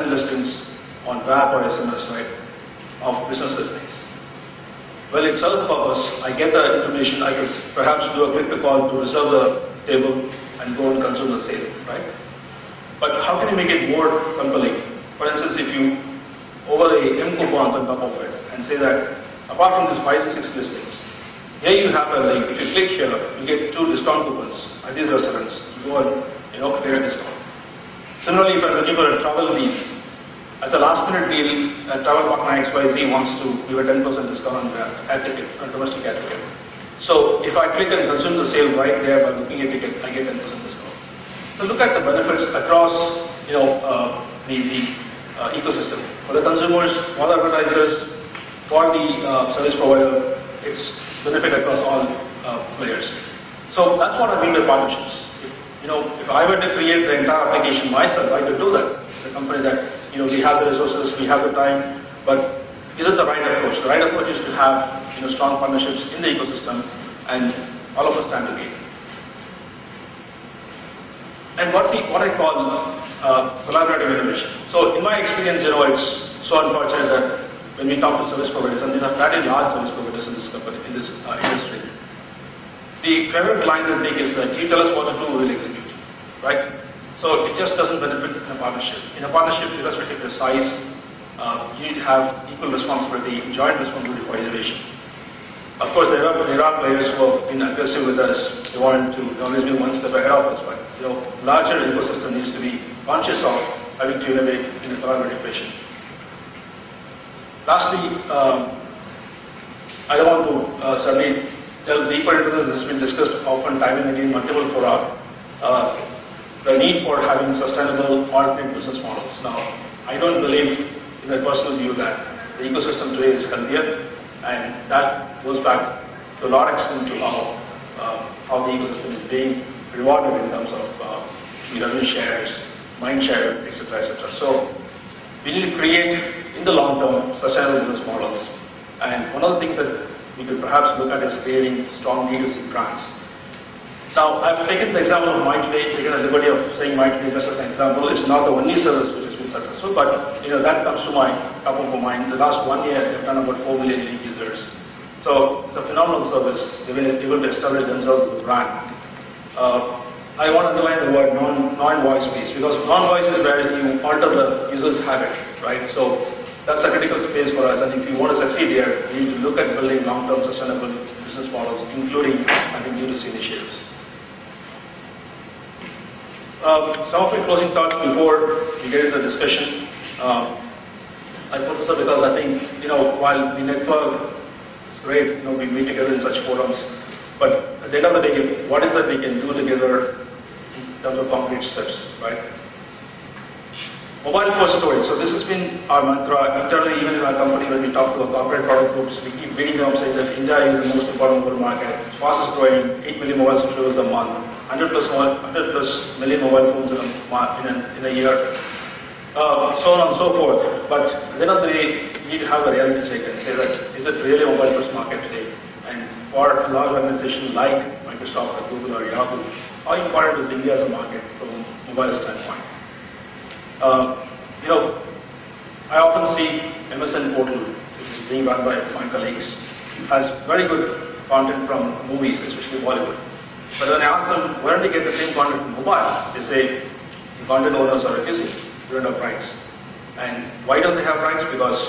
10 listings on web or SMS, right, of business listings. Well, it serves the purpose. I get the information. I could perhaps do a click to call to reserve the table and go and consume the sale, right? But how can you make it more compelling? For instance, if you overlay M coupons on top of it and say that apart from these 5 to 6 listings, here you have a link. If you click here, you get 2 discount coupons at these restaurants. You go and clear a discount. Similarly, if I'm looking for a travel deal, as a last-minute deal, a travel partner XYZ wants to give a 10% discount on the air ticket, on domestic air ticket. So if I click and consume the sale right there by booking a ticket, I get 10% discount. So look at the benefits across, the ecosystem. For the consumers, for the advertisers, for the service provider, it's benefit across all players. So that's what I mean by partnerships. If I were to create the entire application myself, I could do that. The company that, we have the resources, we have the time, but is it the right approach? The right approach is to have, strong partnerships in the ecosystem, and all of us stand to gain. And what I call collaborative innovation. So in my experience, it's so unfortunate that when we talk to service providers, and these are very large service providers in this company, in this industry, the favorite line they take is that you tell us what to do, we will execute, right? So it just doesn't benefit in a partnership. In a partnership, irrespective of your size, you need to have equal responsibility, joint responsibility for innovation. Of course, there are players who have been aggressive with us. They want to always be one step ahead of us, but larger ecosystem needs to be conscious of having to innovate in a collaborative fashion. Lastly, I don't want to certainly delve deeper into this. This has been discussed often, time and again, multiple fora. The need for having sustainable alternate business models. Now, I don't believe in a personal view that the ecosystem today is healthier, and that goes back to a large extent to how the ecosystem is being rewarded in terms of revenue shares, mind share, etc., etc. So we need to create, in the long term, sustainable business models. And one of the things that we could perhaps look at is creating strong D2C brands. Now, I've taken the example of MyToday, taken the liberty of saying MyToday just as an example. It's not the only service which has been successful, but that comes to my top of my mind. The last 1 year, they've done about 4 million unique users. So it's a phenomenal service. They've been able to establish themselves as a brand. I want to underline the word non-voice piece, because non-voice is where you alter the user's habit, right? So that's a critical space for us, and if you want to succeed here, you need to look at building long-term sustainable business models, including D2C initiatives. Some of my closing thoughts before we get into the discussion. I put this up because I think, while the network is great, we meet together in such forums, but at the end of the day, what is that we can do together in terms of concrete steps, right? Mobile first storage. So this has been our mantra internally, even in our company. When we talk to our corporate product groups, we keep beating them saying that India is the most important mobile market. It's fastest growing, 8 million mobile subscribers a month, 100 plus million mobile phones in a year, so on and so forth. But at the end of the day, you need to have a reality check and say that, is it really a mobile first market today? And for a large organization like Microsoft or Google or Yahoo, how important is India as a market from a mobile standpoint? I often see MSN Portal, which is being run by my colleagues, has very good content from movies, especially Bollywood. But when I ask them, where do they get the same content from mobile? They say, the content owners are refusing, they don't have rights. And why don't they have rights? Because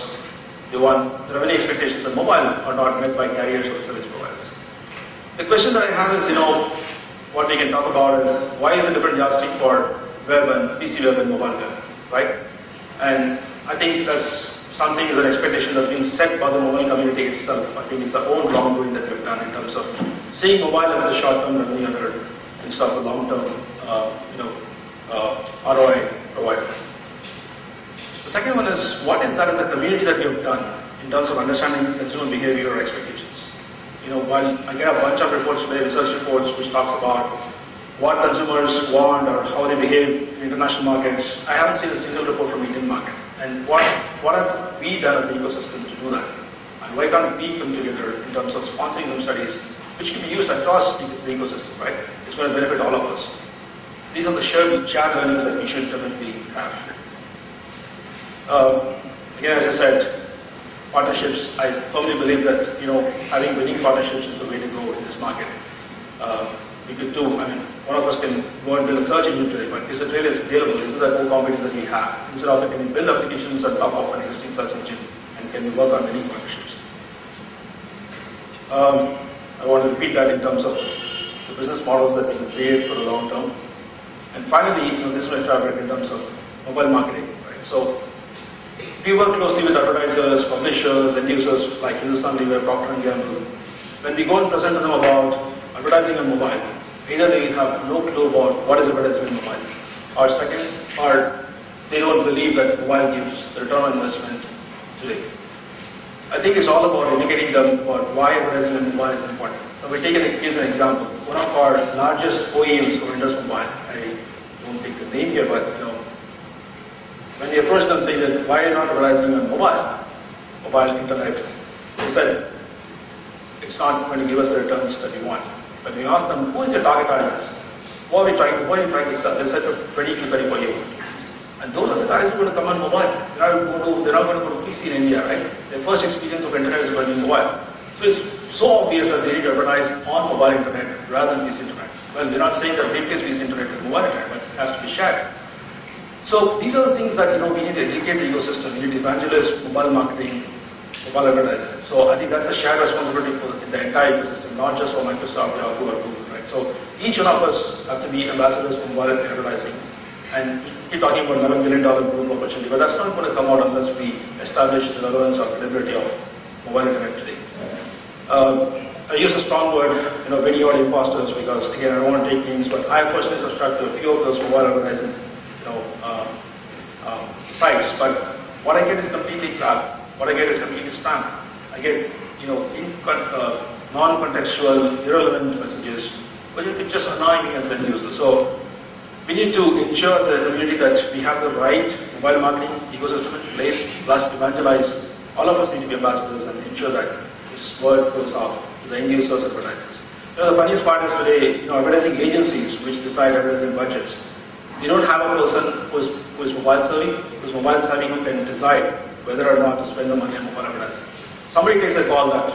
the revenue expectations of mobile are not met by carriers or service providers. The question that I have is, what we can talk about is, why is it different yardstick for web and PC web and mobile web, right? And I think that's something is an expectation that's been set by the mobile community itself. I think it's our own wrongdoing that we've done in terms of seeing mobile as a short-term revenue earner instead of a long-term, ROI provider. The second one is, what is that as a community that we have done in terms of understanding consumer behavior or expectations? While I get a bunch of reports today, research reports, which talks about what consumers want or how they behave in international markets, I haven't seen a single report from the Indian market. And what have we done as an ecosystem to do that? And why can't we come together in terms of sponsoring some studies, which can be used across the ecosystem, right? It's going to benefit all of us. These are the shared learnings that we should definitely have. Again, as I said, partnerships, I firmly believe that, having winning partnerships is the way to go in this market. We could do, one of us can go and build a search engine today, but is it really scalable? Is it the core competence that we have? Instead of it, can we build applications on top of an existing search engine, and can we work on many partnerships? I want to repeat that in terms of the business models that we can create for the long term. And finally, this is my favorite in terms of mobile marketing. Right? So we work closely with advertisers, publishers, end users like Hindustan Lever, Procter & Gamble. When we go and present to them about advertising on mobile, either they have no clue about what is advertising on mobile, or second, or they don't believe that mobile gives the return on investment today. I think it's all about educating them about why advertising on mobile is important. So we take an example. One of our largest OEMs for Windows Mobile, I won't take the name here, but when we approached them saying that why are you not advertising on mobile internet, they said it's not going to give us the returns that we want. But we asked them, who is your target audience? What are you trying to sell? They said 20 to 34 years. And those are the guys who are going to come on mobile. They're not going to go to PC in India, right? Their first experience of internet is going to be mobile. So it's so obvious that they need to advertise on mobile internet rather than PC internet. Well, we're not saying that replace PC internet with mobile internet, but it has to be shared. So these are the things that we need to educate the ecosystem. We need to evangelize mobile marketing, mobile advertising. So I think that's a shared responsibility for the entire ecosystem, not just for Microsoft, Yahoo, or Google, right? So each one of us have to be ambassadors for mobile advertising. And keep talking about $11 billion group opportunity, but that's not going to come out unless we establish the relevance or credibility of mobile internet today. I use a strong word, video imposters, because again, I don't want to take names, but I personally subscribe to a few of those mobile advertising, sites. But what I get is completely crap. What I get is completely spam. I get, non-contextual, irrelevant messages, but it just annoy me as an end user. So we need to ensure the community that we have the right mobile marketing ecosystem in place, plus evangelize. All of us need to be ambassadors and ensure that this word goes out to the end users and advertisers. The funniest part is today, advertising agencies which decide advertising budgets, they don't have a person who is mobile savvy who can decide whether or not to spend the money on mobile advertising. Somebody takes a call that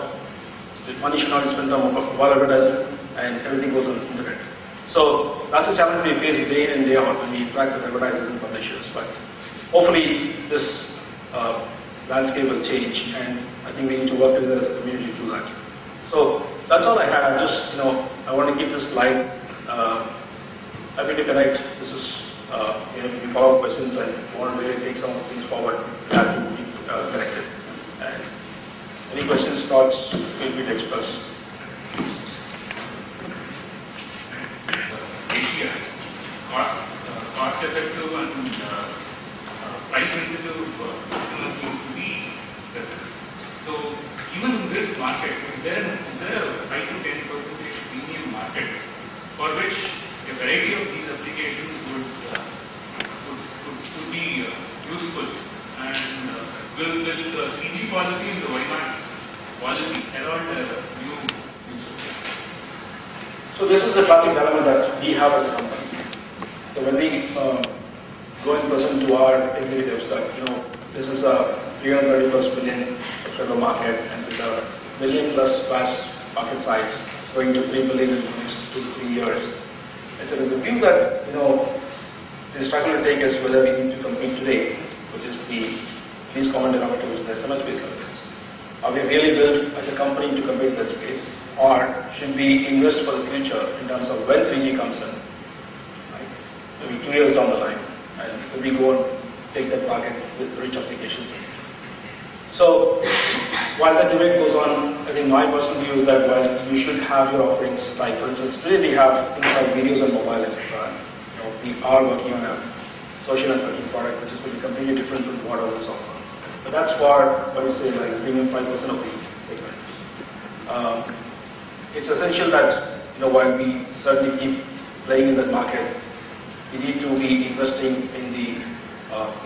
the money should not be spent on mobile advertising and everything goes on the internet. So that's a challenge we face day in and day out when we interact with advertisers and publishers. But hopefully this landscape will change, and I think we need to work together as a community to do that. So that's all I had. I want to keep this slide. Happy to connect. This is if you follow up questions and want to really take some of the things forward, glad to be connected. And any questions, thoughts, feel free to express. Cost effective and price sensitive customers seems to be present. So even in this market, is there a 5 to 10% premium market for which a variety of these applications would be useful? And will the 3G policy and the WiMAX policy herald new users? So this is the classic dilemma that we have as a company. So when we go and present to our executives that, this is a 331st million subscriber market and with a million plus market size going to 3 billion in the next 2 to 3 years. I said, the view that, the struggle to take is whether we need to compete today, which is the least common denominator, which is the SMS-based services. Are we really built as a company to compete in that space? Or should we invest for the future in terms of when 3G comes in? Maybe 2 years down the line, and we go and take that market with rich applications. So, while that debate goes on, I think my personal view is that while you should have your offerings, like for instance, today we have things like videos on mobile, etc. We are working on a social networking product which is going to be completely different from what others offer. But that's for, what you say, like premium 5% of the segment. It's essential that, while we certainly keep playing in that market, we need to be investing in the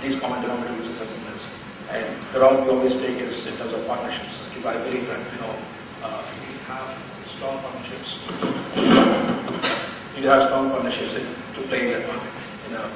least common denominator, which is SMS. And the route we always take is in terms of partnerships. If I believe that, we have strong partnerships. We have strong partnerships to play in that market in a